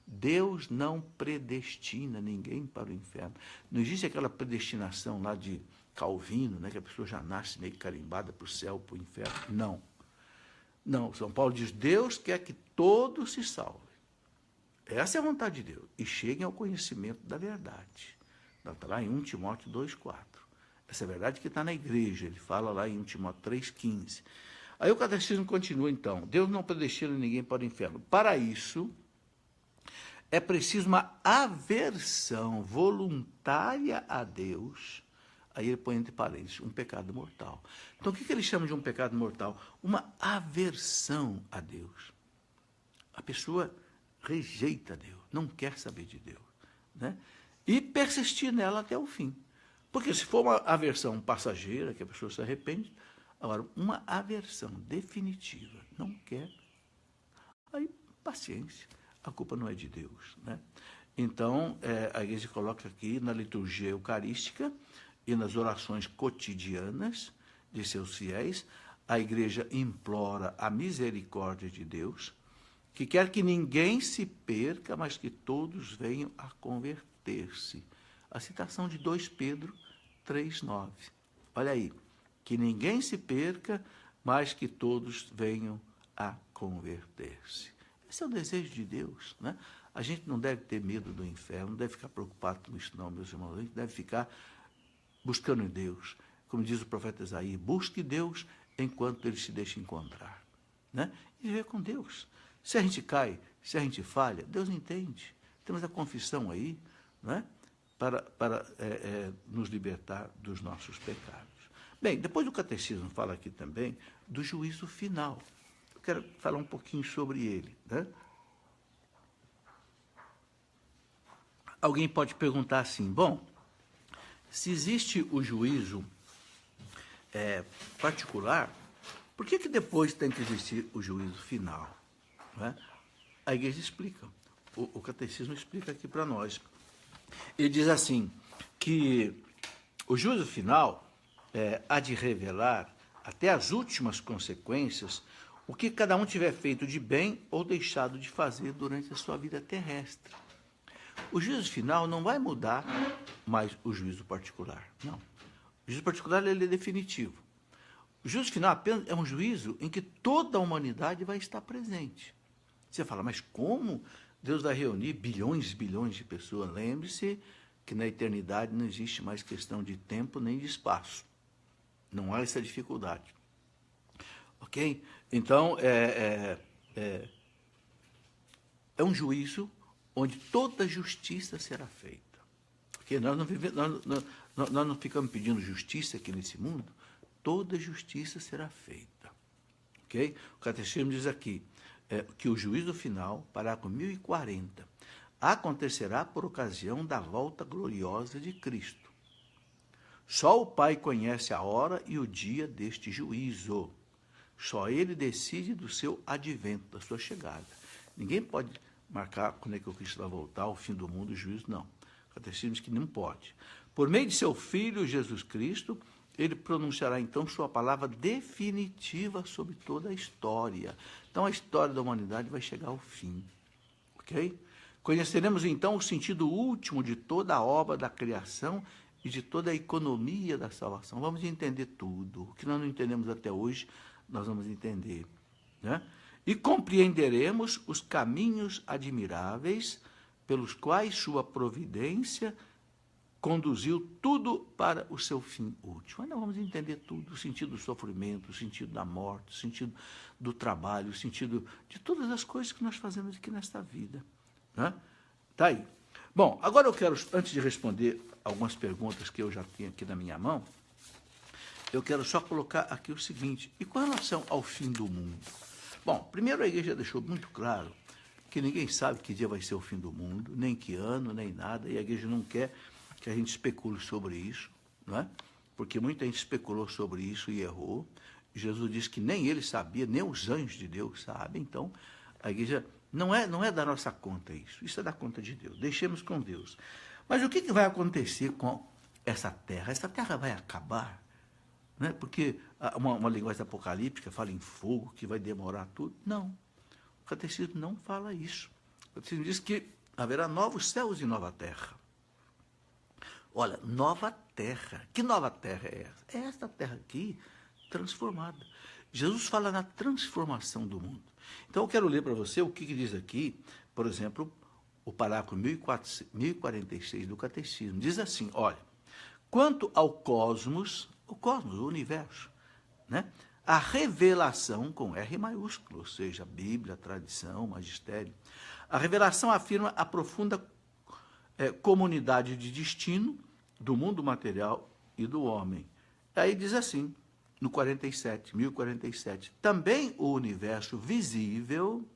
Deus não predestina ninguém para o inferno. Não existe aquela predestinação lá de Calvino, né, que a pessoa já nasce meio carimbada para o céu, para o inferno. Não. Não, São Paulo diz, Deus quer que todos se salvem. Essa é a vontade de Deus. E cheguem ao conhecimento da verdade. Está lá em 1 Timóteo 2,4. Essa é a verdade que está na igreja. Ele fala lá em 1 Timóteo 3,15. Aí o Catecismo continua, então. Deus não predestina ninguém para o inferno. Para isso, é preciso uma aversão voluntária a Deus. Aí ele põe entre parênteses, um pecado mortal. Então, o que ele chama de um pecado mortal? Uma aversão a Deus. A pessoa rejeita Deus, não quer saber de Deus. Né? E persistir nela até o fim. Porque se for uma aversão passageira, que a pessoa se arrepende, agora, uma aversão definitiva, não quer, aí, paciência, a culpa não é de Deus. Né? Então, a igreja coloca aqui na liturgia eucarística e nas orações cotidianas de seus fiéis, a igreja implora a misericórdia de Deus, que quer que ninguém se perca, mas que todos venham a converter-se. A citação de 2 Pedro 3,9. Olha aí, que ninguém se perca, mas que todos venham a converter-se. Esse é o desejo de Deus. Né? A gente não deve ter medo do inferno, não deve ficar preocupado com isso não, meus irmãos. A gente deve ficar buscando em Deus. Como diz o profeta Isaías, busque Deus enquanto ele se deixa encontrar. Né? E viver com Deus. Se a gente cai, se a gente falha, Deus entende. Temos a confissão aí, né? para nos libertar dos nossos pecados. Bem, depois do Catecismo fala aqui também do juízo final. Eu quero falar um pouquinho sobre ele. Né? Alguém pode perguntar assim, bom, se existe o juízo particular, Por que depois tem que existir o juízo final? Não é? A igreja explica, o catecismo explica aqui para nós. Ele diz assim, que o juízo final há de revelar até as últimas consequências o que cada um tiver feito de bem ou deixado de fazer durante a sua vida terrestre. O juízo final não vai mudar mais o juízo particular, não. O juízo particular ele é definitivo. O juízo final apenas é um juízo em que toda a humanidade vai estar presente. Você fala, mas como Deus vai reunir bilhões e bilhões de pessoas? Lembre-se que na eternidade não existe mais questão de tempo nem de espaço. Não há essa dificuldade. Ok? Então, é um juízo onde toda justiça será feita. Porque nós não ficamos pedindo justiça aqui nesse mundo, toda justiça será feita. Ok? O catecismo diz aqui que o juízo final, parágrafo 1040, acontecerá por ocasião da volta gloriosa de Cristo. Só o Pai conhece a hora e o dia deste juízo. Só Ele decide do seu advento, da sua chegada. Ninguém pode marcar quando é que o Cristo vai voltar, o fim do mundo, o juízo, não. O catecismo diz que não pode. Por meio de seu Filho, Jesus Cristo, ele pronunciará então sua palavra definitiva sobre toda a história. Então a história da humanidade vai chegar ao fim. Ok? Conheceremos então o sentido último de toda a obra da criação e de toda a economia da salvação. Vamos entender tudo. O que nós não entendemos até hoje, nós vamos entender. Né? E compreenderemos os caminhos admiráveis pelos quais sua providência conduziu tudo para o seu fim último. Aí nós vamos entender tudo, o sentido do sofrimento, o sentido da morte, o sentido do trabalho, o sentido de todas as coisas que nós fazemos aqui nesta vida. Né? Tá aí. Bom, agora eu quero, antes de responder algumas perguntas que eu já tenho aqui na minha mão, eu quero só colocar aqui o seguinte, e com relação ao fim do mundo? Bom, primeiro a igreja deixou muito claro que ninguém sabe que dia vai ser o fim do mundo, nem que ano, nem nada, e a igreja não quer que a gente especule sobre isso, não é? Porque muita gente especulou sobre isso e errou. Jesus disse que nem ele sabia, nem os anjos de Deus sabem, então a igreja não é da nossa conta isso é da conta de Deus, deixemos com Deus. Mas o que vai acontecer com essa terra? Essa terra vai acabar? Né? Porque uma linguagem apocalíptica fala em fogo, que vai demorar tudo. Não, o catecismo não fala isso. O catecismo diz que haverá novos céus e nova terra. Olha, nova terra. Que nova terra é essa? É esta terra aqui, transformada. Jesus fala na transformação do mundo. Então, eu quero ler para você o que diz aqui, por exemplo, o parágrafo 1046 do Catecismo. Diz assim, olha, quanto ao cosmos, o universo, né? A revelação, com R maiúsculo, ou seja, a Bíblia, a tradição, o magistério, a revelação afirma a profunda comunidade de destino do mundo material e do homem. Aí diz assim, no 1047, também o universo visível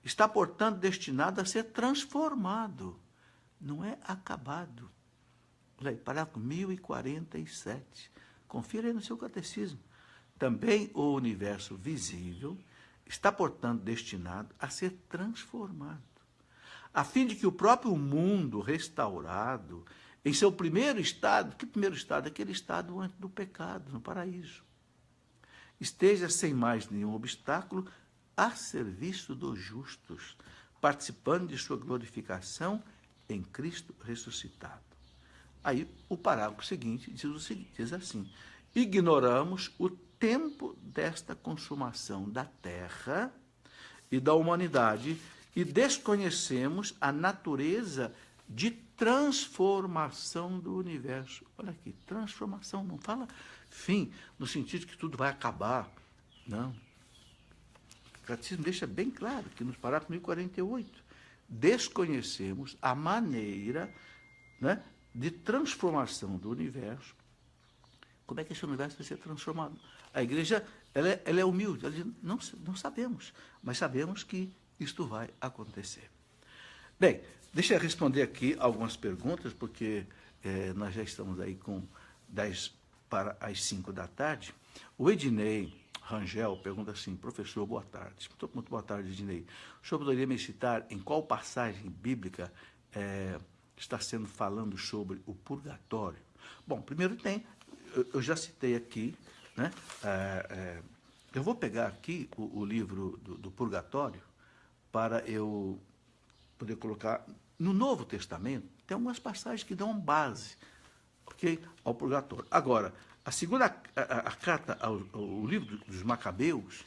está, portanto, destinado a ser transformado, não é acabado. Olha aí, parágrafo 1047, confira aí no seu catecismo. Também o universo visível está, portanto, destinado a ser transformado, a fim de que o próprio mundo restaurado, em seu primeiro estado, que primeiro estado? Aquele estado antes do pecado, no paraíso, esteja sem mais nenhum obstáculo a serviço dos justos, participando de sua glorificação em Cristo ressuscitado. Aí o parágrafo seguinte diz assim, ignoramos o tempo desta consumação da terra e da humanidade e desconhecemos a natureza de transformação do universo. Olha aqui, transformação, não fala fim, no sentido de que tudo vai acabar. Não. O catecismo deixa bem claro que nos parágrafos 1048, desconhecemos a maneira, né, de transformação do universo. Como é que esse universo vai ser transformado? A igreja ela é humilde, ela diz, não sabemos, mas sabemos que isto vai acontecer. Bem, deixa eu responder aqui algumas perguntas, porque nós já estamos aí com 10 para as 5 da tarde. O Ednei Rangel pergunta assim: professor, boa tarde. Muito boa tarde, Dinei. O senhor poderia me citar em qual passagem bíblica está sendo falando sobre o purgatório? Bom, primeiro eu já citei aqui, né? Eu vou pegar aqui o livro do Purgatório para eu poder colocar. No Novo Testamento, tem algumas passagens que dão base, ok, ao purgatório. Agora, a segunda a carta ao livro dos Macabeus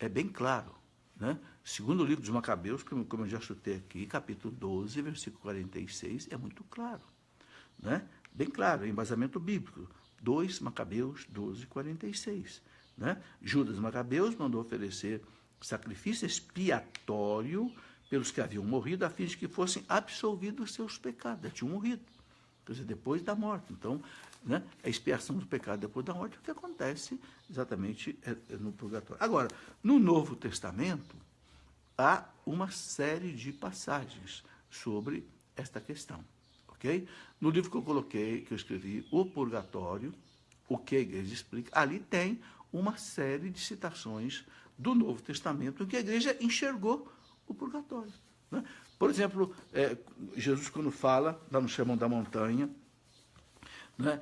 é bem claro, né? Segundo livro dos Macabeus, como eu já chutei aqui, capítulo 12, versículo 46, é muito claro, né? Bem claro, é embasamento bíblico. 2 Macabeus 12, 46. Né? Judas Macabeus mandou oferecer sacrifício expiatório pelos que haviam morrido, a fim de que fossem absolvidos os seus pecados. Já tinham morrido, quer dizer, depois da morte. Então, né, a expiação do pecado depois da morte é o que acontece exatamente no purgatório. Agora, no Novo Testamento, há uma série de passagens sobre esta questão. Okay? No livro que eu coloquei, que eu escrevi, O Purgatório, o que a igreja explica, ali tem uma série de citações do Novo Testamento em que a igreja enxergou o purgatório. Né? Por exemplo, Jesus, quando fala, lá no Sermão da Montanha, né,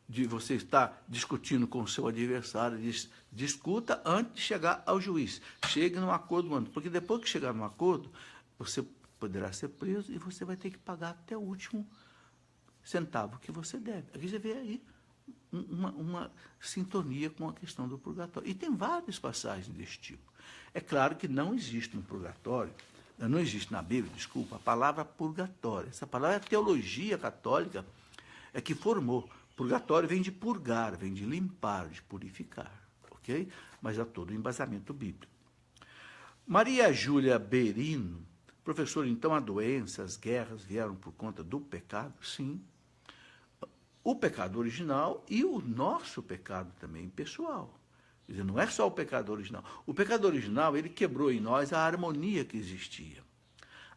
de você estar discutindo com o seu adversário, diz: discuta antes de chegar ao juiz. Chegue num acordo, porque depois que chegar num acordo, você poderá ser preso e você vai ter que pagar até o último centavo que você deve. Aqui você vê aí uma sintonia com a questão do purgatório. E tem várias passagens desse tipo. É claro que não existe no purgatório, não existe na Bíblia, desculpa, a palavra purgatório. Essa palavra é a teologia católica que formou. Purgatório vem de purgar, vem de limpar, de purificar, ok? Mas há todo o embasamento bíblico. Maria Júlia Berino: professor, então a doença, as guerras vieram por conta do pecado? Sim. O pecado original e o nosso pecado também pessoal. Quer dizer, não é só o pecado original. O pecado original, ele quebrou em nós a harmonia que existia.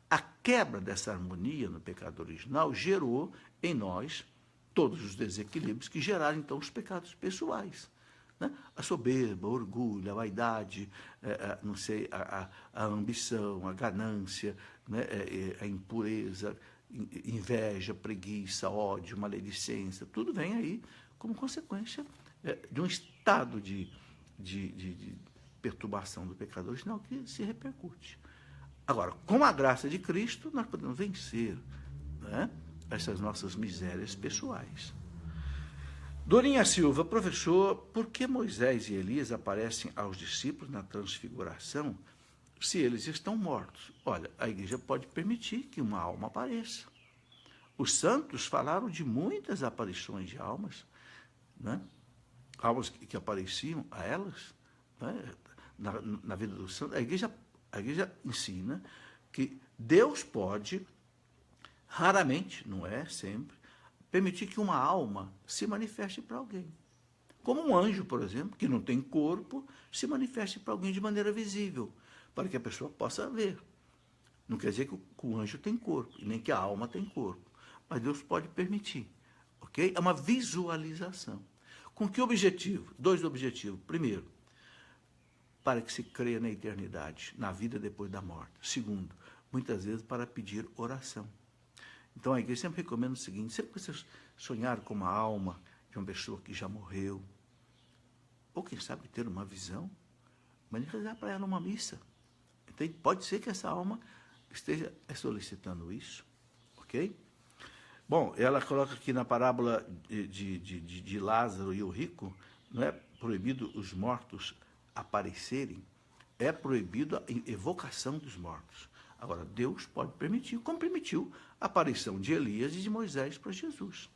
A quebra dessa harmonia no pecado original gerou em nós todos os desequilíbrios que geraram, então, os pecados pessoais. Né? A soberba, o orgulho, a vaidade, não sei, a ambição, a ganância, né? A impureza, inveja, preguiça, ódio, maledicência, tudo vem aí como consequência de um estado de perturbação do pecado original que se repercute. Agora, com a graça de Cristo, nós podemos vencer, né, essas nossas misérias pessoais. Dorinha Silva: professor, por que Moisés e Elias aparecem aos discípulos na transfiguração se eles estão mortos? Olha, a igreja pode permitir que uma alma apareça. Os santos falaram de muitas aparições de almas, né? Almas que apareciam a elas, né? na vida dos santos. A igreja ensina que Deus pode, raramente, não é sempre, permitir que uma alma se manifeste para alguém. Como um anjo, por exemplo, que não tem corpo, se manifeste para alguém de maneira visível, para que a pessoa possa ver. Não quer dizer que o anjo tem corpo, nem que a alma tem corpo. Mas Deus pode permitir. Ok? É uma visualização. Com que objetivo? 2 objetivos. Primeiro, para que se creia na eternidade, na vida depois da morte. Segundo, muitas vezes para pedir oração. Então a igreja sempre recomenda o seguinte: sempre que vocês sonharem com uma alma de uma pessoa que já morreu, ou quem sabe ter uma visão, mas rezar para ela uma missa. Então, pode ser que essa alma esteja solicitando isso, ok? Bom, ela coloca aqui na parábola de Lázaro e o rico: não é proibido os mortos aparecerem, é proibido a evocação dos mortos. Agora, Deus pode permitir, como permitiu a aparição de Elias e de Moisés para Jesus.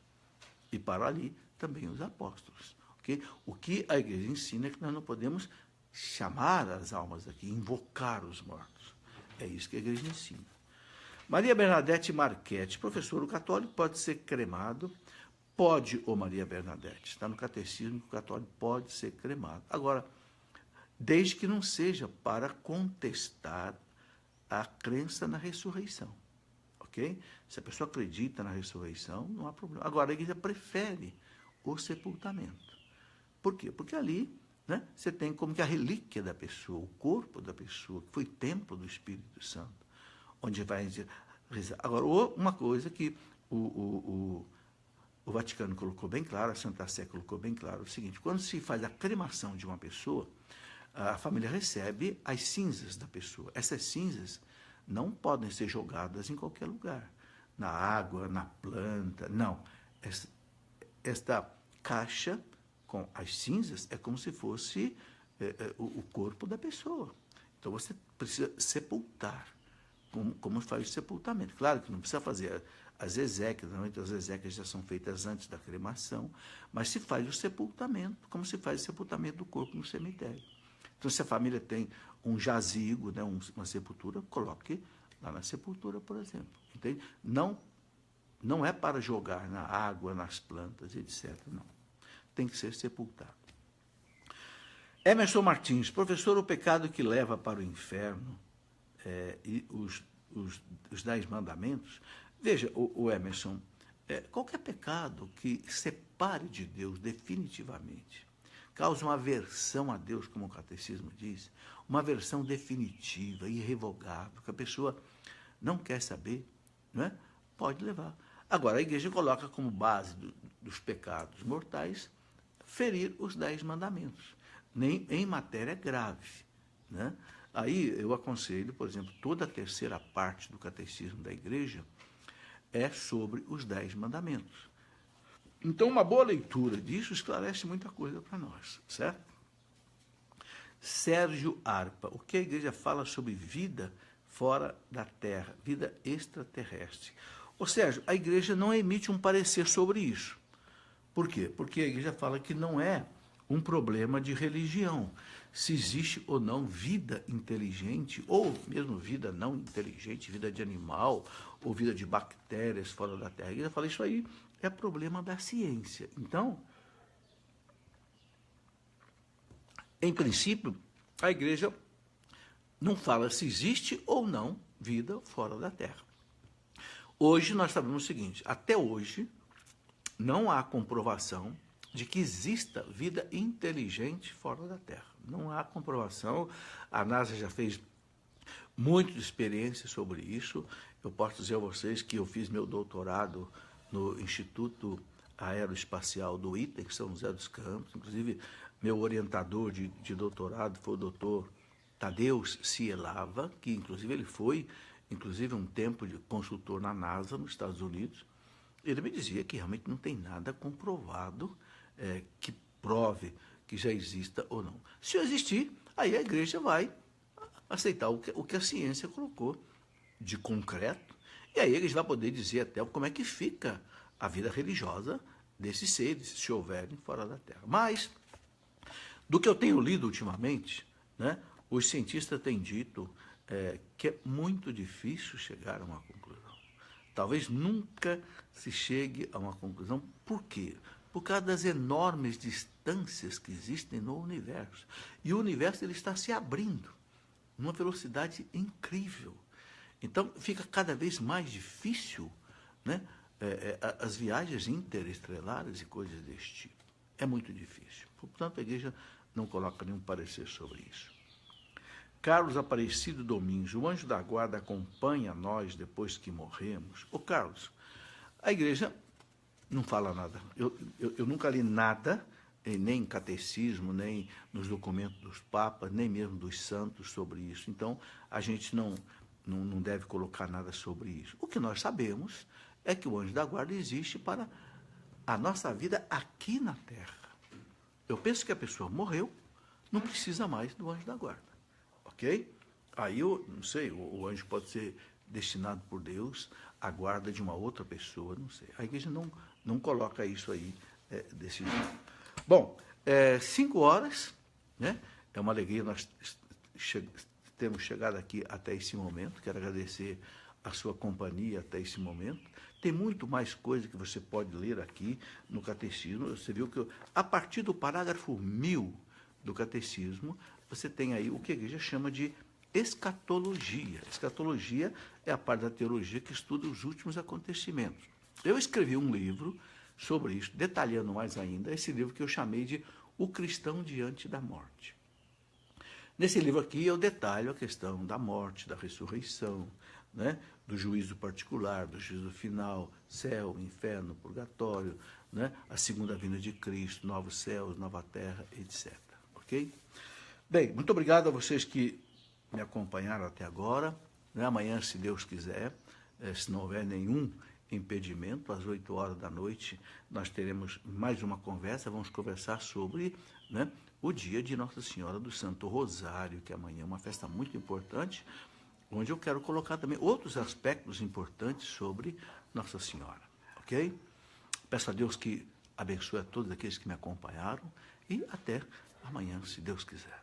E para ali também os apóstolos. Okay? O que a igreja ensina é que nós não podemos chamar as almas aqui, invocar os mortos. É isso que a igreja ensina. Maria Bernadette Marchetti: professor, o católico pode ser cremado? Pode, ô Maria Bernadette. Está no catecismo que o católico pode ser cremado. Agora, desde que não seja para contestar a crença na ressurreição, ok? Se a pessoa acredita na ressurreição, não há problema. Agora, a igreja prefere o sepultamento. Por quê? Porque ali né? Você tem como que a relíquia da pessoa, o corpo da pessoa, que foi templo do Espírito Santo, onde vai rezar. Agora, uma coisa que o Vaticano colocou bem claro, a Santa Sé colocou bem claro, é o seguinte: quando se faz a cremação de uma pessoa, a família recebe as cinzas da pessoa. Essas cinzas não podem ser jogadas em qualquer lugar, na água, na planta, não. Esta caixa com as cinzas é como se fosse o corpo da pessoa. Então você precisa sepultar, como faz o sepultamento. Claro que não precisa fazer as exéquias, normalmente as exéquias já são feitas antes da cremação, mas se faz o sepultamento, como se faz o sepultamento do corpo no cemitério. Então, se a família tem um jazigo, né, uma sepultura, coloque lá na sepultura, por exemplo. Entende? Não é para jogar na água, nas plantas, etc. Não. Tem que ser sepultado. Emerson Martins, professor, o pecado que leva para o inferno e os 10 mandamentos. Veja, o Emerson, qualquer pecado que separe de Deus definitivamente, causa uma aversão a Deus, como o catecismo diz, uma aversão definitiva, irrevogável, que a pessoa não quer saber, não é? Pode levar. Agora, a igreja coloca como base dos pecados mortais ferir os 10 mandamentos, nem em matéria grave, né? Aí eu aconselho, por exemplo, toda a terceira parte do catecismo da igreja é sobre os 10 mandamentos. Então, uma boa leitura disso esclarece muita coisa para nós, certo? Sérgio Arpa, o que a igreja fala sobre vida fora da Terra, vida extraterrestre? Ô Sérgio, a igreja não emite um parecer sobre isso. Por quê? Porque a igreja fala que não é um problema de religião, se existe ou não vida inteligente, ou mesmo vida não inteligente, vida de animal, ou vida de bactérias fora da Terra. A igreja fala isso aí é problema da ciência. Então, em princípio, a igreja não fala se existe ou não vida fora da Terra. Hoje nós sabemos o seguinte: até hoje não há comprovação de que exista vida inteligente fora da Terra. Não há comprovação. A NASA já fez muitas experiências sobre isso. Eu posso dizer a vocês que eu fiz meu doutorado no Instituto Aeroespacial do ITA, em São José dos Campos. Inclusive, meu orientador de doutorado foi o doutor Tadeusz Cielava, que inclusive ele foi, um tempo de consultor na NASA, nos Estados Unidos. Ele me dizia que realmente não tem nada comprovado que prove que já exista ou não. Se existir, aí a igreja vai aceitar o que a ciência colocou de concreto, e aí a igreja vai poder dizer até como é que fica a vida religiosa desses seres, se houverem fora da Terra. Mas, do que eu tenho lido ultimamente, né, os cientistas têm dito que é muito difícil chegar a uma conclusão. Talvez nunca se chegue a uma conclusão. Por quê? Por causa das enormes distâncias que existem no universo. E o universo ele está se abrindo numa velocidade incrível. Então, fica cada vez mais difícil, né, as viagens interestelares e coisas desse tipo. É muito difícil. Portanto, a igreja não coloca nenhum parecer sobre isso. Carlos Aparecido Domingos, o anjo da guarda acompanha nós depois que morremos. Ô Carlos, a igreja não fala nada. Eu nunca li nada, nem em catecismo, nem nos documentos dos papas, nem mesmo dos santos sobre isso. Então, a gente não deve colocar nada sobre isso. O que nós sabemos é que o anjo da guarda existe para a nossa vida aqui na Terra. Eu penso que a pessoa morreu, não precisa mais do anjo da guarda. Ok? Aí eu não sei, o anjo pode ser destinado por Deus à guarda de uma outra pessoa, não sei. A igreja não coloca isso aí desse jeito. Bom, 5 horas, né? É uma alegria nós termos chegado aqui até esse momento. Quero agradecer a sua companhia até esse momento. Tem muito mais coisa que você pode ler aqui no Catecismo. Você viu que a partir do parágrafo 1000 do Catecismo, você tem aí o que a igreja chama de escatologia. Escatologia é a parte da teologia que estuda os últimos acontecimentos. Eu escrevi um livro sobre isso, detalhando mais ainda, esse livro que eu chamei de o cristão diante da morte. Nesse livro aqui eu detalho a questão da morte, da ressurreição, né? Do juízo particular, do juízo final, céu, inferno, purgatório, né? A segunda vinda de Cristo, novos céus, nova terra, etc. Ok? Bem, muito obrigado a vocês que me acompanharam até agora. Né? Amanhã, se Deus quiser, se não houver nenhum impedimento, às 8 horas da noite, nós teremos mais uma conversa. Vamos conversar sobre, né, o dia de Nossa Senhora do Santo Rosário, que amanhã é uma festa muito importante, onde eu quero colocar também outros aspectos importantes sobre Nossa Senhora. Ok? Peço a Deus que abençoe a todos aqueles que me acompanharam e até amanhã, se Deus quiser.